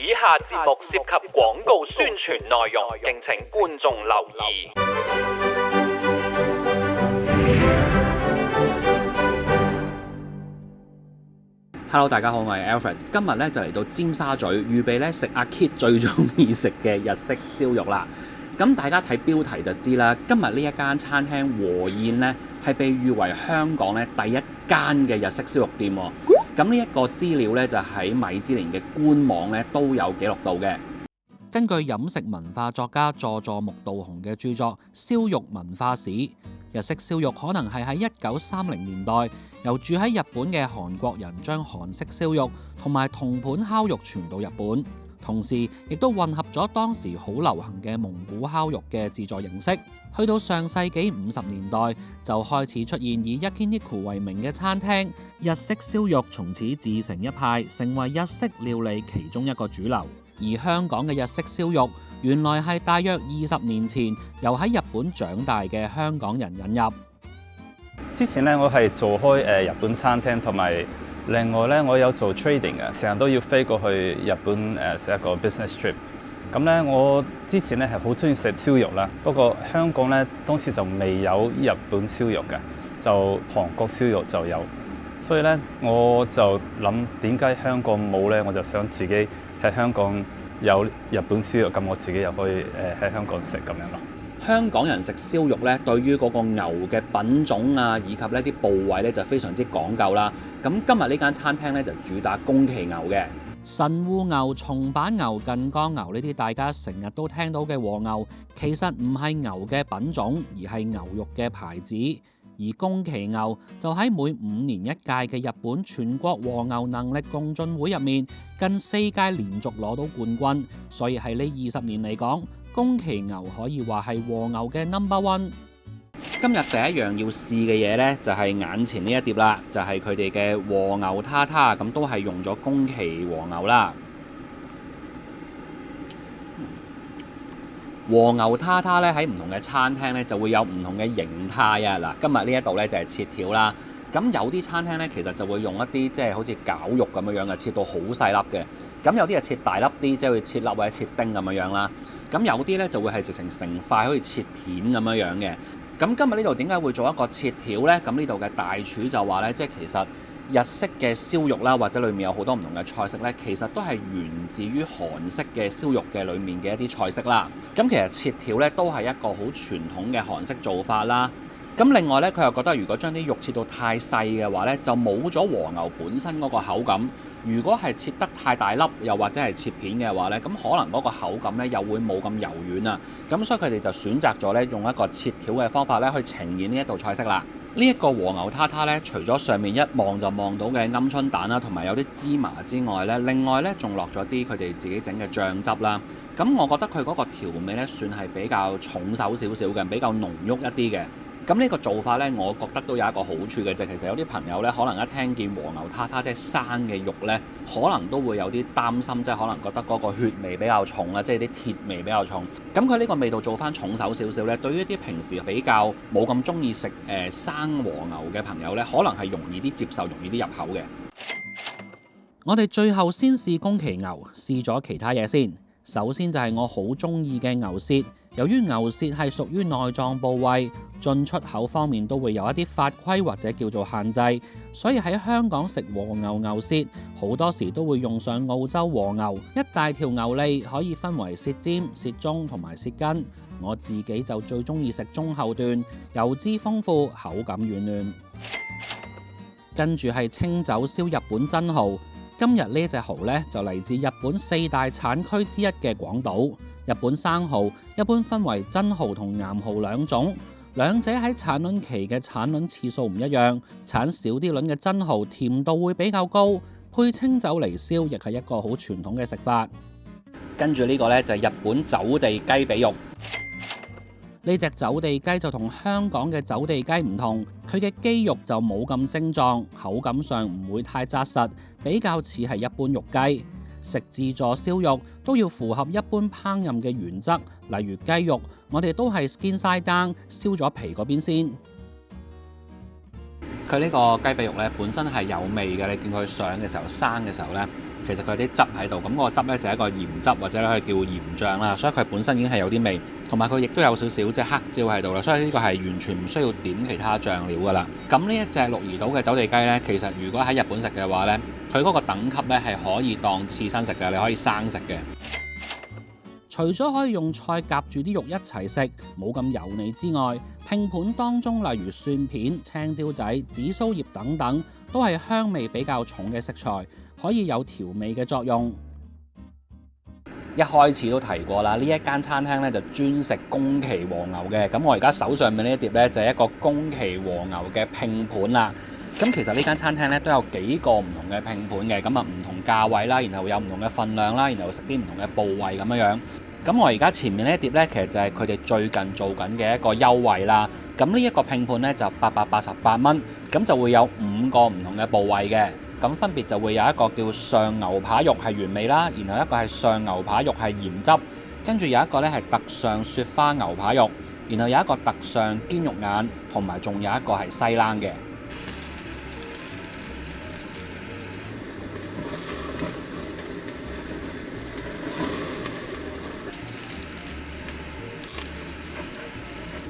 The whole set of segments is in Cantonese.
以下節目涉及廣告宣傳內容，敬請觀眾留意。Hello， 大家好，我係 Alfred， 今日咧就嚟到尖沙咀，預備咧食阿 Kit 最中意食嘅日式燒肉啦。咁大家睇標題就知啦，今日呢一間餐廳和宴呢，係被譽為香港咧第一間嘅日式燒肉店喎。咁呢一個資料咧就喺米芝蓮嘅官網咧都有記錄到嘅。根據飲食文化作家佐佐木道雄嘅著作《燒肉文化史》，日式燒肉可能係喺1930年代由住喺日本嘅韓國人將韓式燒肉同埋銅盤烤肉傳到日本，同時亦都混合咗當時好流行嘅蒙古烤肉嘅製作形式。去到上世紀50年代就開始出現以 Yakiniku 為名嘅餐廳，日式燒肉從此自成一派，成為日式料理其中一個主流。而香港嘅日式燒肉原來係大約20年前由喺日本長大嘅香港人引入。之前咧，我係做開日本餐廳，同埋另外咧，我有做 trading 嘅，成日都要飛過去日本食一個 business trip。咁咧，我之前咧係好中意食燒肉啦，不過香港咧當時就未有日本燒肉嘅，就韓國燒肉就有。所以咧，我就諗點解香港冇咧？我就想自己喺香港有日本燒肉，咁我自己又可以喺香港食咁樣咯。香港人食燒肉咧，對於嗰個牛嘅品種啊，以及呢啲部位咧就非常之講究啦。咁今日呢間餐廳咧就主打宮崎牛嘅。神戶牛、松板牛、近江牛呢啲大家成日都聽到嘅和牛，其實唔係牛嘅品種，而係牛肉嘅牌子。而宮崎牛就喺每5年一屆嘅日本全國和牛能力共進會入面，近4屆連續攞到冠軍，所以喺呢20年嚟講，宮崎牛可以話係和牛嘅 No.1。今日第一樣要試嘅嘢呢，就係眼前呢一碟啦，就係佢哋嘅和牛塔塔，咁都係用咗宮崎和牛啦。和牛塔塔咧喺唔同嘅餐廳咧就會有唔同嘅形態啊！嗱，今日呢一度咧就係切條啦。咁有啲餐廳咧其實就會用一啲即係好似絞肉咁樣嘅，切到好細粒嘅。咁有啲係切大粒啲，即係會切粒或者切丁咁樣啦。咁有啲咧就會係直情成塊好似切片咁樣嘅。咁今日呢度點解會做一個切條呢？咁呢度嘅大廚就話呢，即係其實日式嘅燒肉啦，或者裡面有好多唔同嘅菜式呢，其實都係源自於韓式嘅燒肉嘅裡面嘅一啲菜式啦。咁其實切條呢都係一個好傳統嘅韓式做法啦。咁另外呢，佢又覺得如果將啲肉切到太細嘅話呢，就冇咗和牛本身嗰個口感。如果係切得太大粒，又或者係切片嘅話呢，咁可能嗰個口感呢又會冇咁柔軟啊。咁所以佢哋就選擇咗呢用一個切條嘅方法呢去呈現呢一道菜式啦。呢一個和牛塔塔呢，除咗上面一望就望到嘅鵪鶉蛋啦，同埋有啲芝麻之外呢，另外呢仲落咗啲佢哋自己整嘅醬汁啦。咁我覺得佢嗰個調味呢，算係比較重手少少嘅，比較濃郁一啲嘅。咁呢個做法呢，我覺得都有一個好處嘅，就其實有啲朋友呢，可能一聽見和牛塔塔即係生嘅肉呢，可能都會有啲擔心，即係可能覺得嗰個血味比較重啦，即係啲鐵味比較重。咁佢呢個味道做翻重手少少呢，對於一啲平時比較冇咁中意食生和牛嘅朋友呢，可能係容易啲接受，容易啲入口嘅。我哋最後先試宮崎牛，試咗其他嘢先。首先就係我好中意嘅牛舌，由於牛舌係屬於內臟部位，進出口方面都會有一啲法規或者叫做限制，所以喺香港食和牛牛舌好多時都會用上澳洲和牛。一大條牛脷可以分為舌尖、舌中同埋舌根，我自己就最中意食中後段，油脂豐富，口感軟嫩。跟住係清酒燒日本真蠔。今日呢隻蠔呢，就嚟自日本4大產區之一嘅廣島。日本生蠔一般分為真蠔同岩蠔兩種，兩者喺產卵期嘅產卵次數唔一樣。產少啲卵嘅真蠔甜度會比較高，配清酒嚟燒亦係一個好傳統嘅食法。跟住呢個呢，就係日本走地雞髀肉。呢隻走地雞就同香港嘅走地雞唔同，佢嘅肌肉就冇咁精壯，口感上唔會太紮實，比較似係一般肉雞。食自助燒肉都要符合一般烹飪嘅原則，例如雞肉，我哋都係 skin side down， 燒咗皮嗰邊先。佢呢個雞髀肉咧本身係有味嘅，你見佢上嘅時候生嘅時候咧，其實佢有啲汁喺度，咁個汁咧就係一個鹽汁或者可以叫鹽醬啦，所以佢本身已經係有啲味，同埋佢亦都有少少即係黑椒喺度啦，所以呢個係完全唔需要點其他醬料噶啦。咁呢一隻鹿兒島嘅走地雞呢，其實如果喺日本食嘅話呢，佢嗰個等級呢係可以當刺身食嘅，你可以生食嘅。除咗可以用菜夾住啲肉一齊食，冇咁油膩之外，拼盤當中例如蒜片、青椒仔、紫蘇葉等等，都係香味比較重嘅食材，可以有調味嘅作用。一開始都提過啦，呢一間餐廳咧就專食宮崎和牛嘅，咁我而家手上面呢一碟咧就係一個宮崎和牛嘅拼盤啦。咁其實呢間餐廳咧都有幾個唔同嘅拼盤嘅，咁啊唔同價位啦，然後有唔同嘅份量啦，然後食啲唔同嘅部位咁樣樣。咁我而家前面呢一碟咧，其實就係佢哋最近做緊嘅一個優惠啦。咁呢一個拼盤咧就888蚊，咁就會有5個唔同嘅部位嘅。咁分別就會有一個叫上牛扒肉係原味啦，然後一個係上牛扒肉係鹽汁，跟住有一個咧係特上雪花牛扒肉，然後有一個特上堅肉眼，同埋仲有一個係西冷嘅。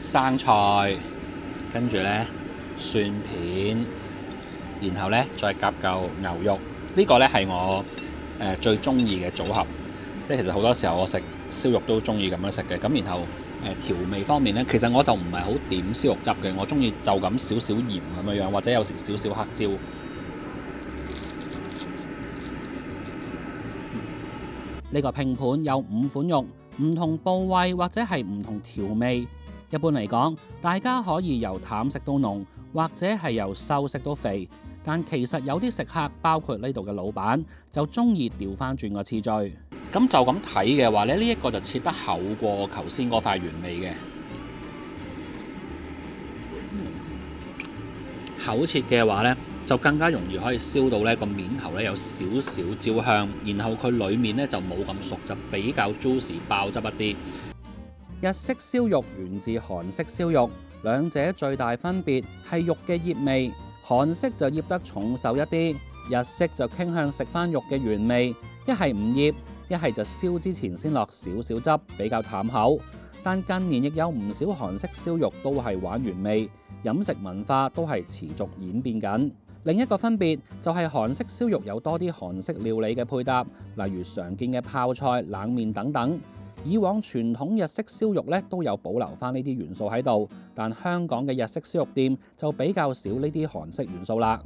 生菜，跟住呢蒜片，然後呢再夾嚿牛肉，呢個呢係我最中意嘅組合。即係其實好多時候我食燒肉都中意咁樣食嘅。咁然後調味方面呢，其實我就唔係好點燒肉汁嘅，我中意就咁少少鹽咁樣樣，或者有時少少黑椒。呢個拼盤有5款肉，唔同部位或者係唔同調味。一般嚟講，大家可以由淡食到濃，或者係由瘦食到肥。但其實有啲食客，包括呢度嘅老闆，就中意調翻轉個次序。咁就咁睇嘅話咧，呢一個就切得厚過頭先嗰塊原味嘅。厚切嘅話呢，就更加容易可以燒到呢個面頭呢有少少焦香，然後佢裡面呢就冇咁熟，就比較 juicy 爆汁一啲。日式燒肉源自韓式燒肉，兩者最大分別係肉嘅醃味，韓式就醃得重手一啲，日式就傾向食返肉嘅原味，一係唔醃，一係就燒之前先落少少汁，比較淡口。但近年亦有唔少韓式燒肉都係玩原味，飲食文化都係持續演變緊。另一個分別就係韓式燒肉有多啲韓式料理嘅配搭，例如常見嘅泡菜、冷麵等等。以往傳統日式燒肉咧都有保留翻呢啲元素喺度，但香港嘅日式燒肉店就比較少呢啲韓式元素啦。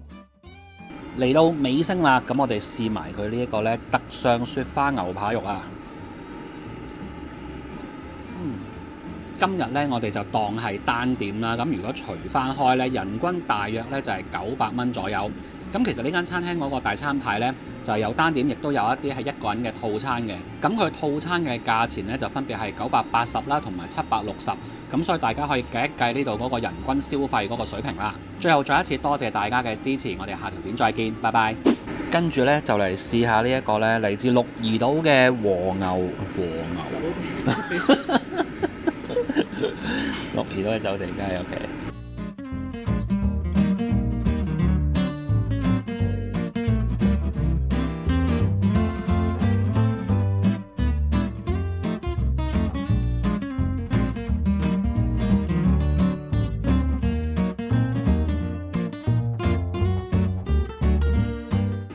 嚟到尾聲啦，咁我哋試埋佢呢一個咧特上雪花牛扒肉啊！今日咧我哋就當係單點啦，咁如果除翻開咧，人均大約咧就係900蚊左右。咁其實呢間餐廳嗰個大餐牌呢，就係有單點，亦都有一啲係一個人嘅套餐嘅。咁佢套餐嘅價錢呢，就分別係980啦，同埋760。咁所以大家可以計一計呢度嗰個人均消費嗰個水平啦。最後再一次多謝大家嘅支持，我哋下條片再見，拜拜。跟住呢，就嚟試下呢一個呢嚟自鹿兒島嘅和牛。鹿兒島嘅走地雞，OK。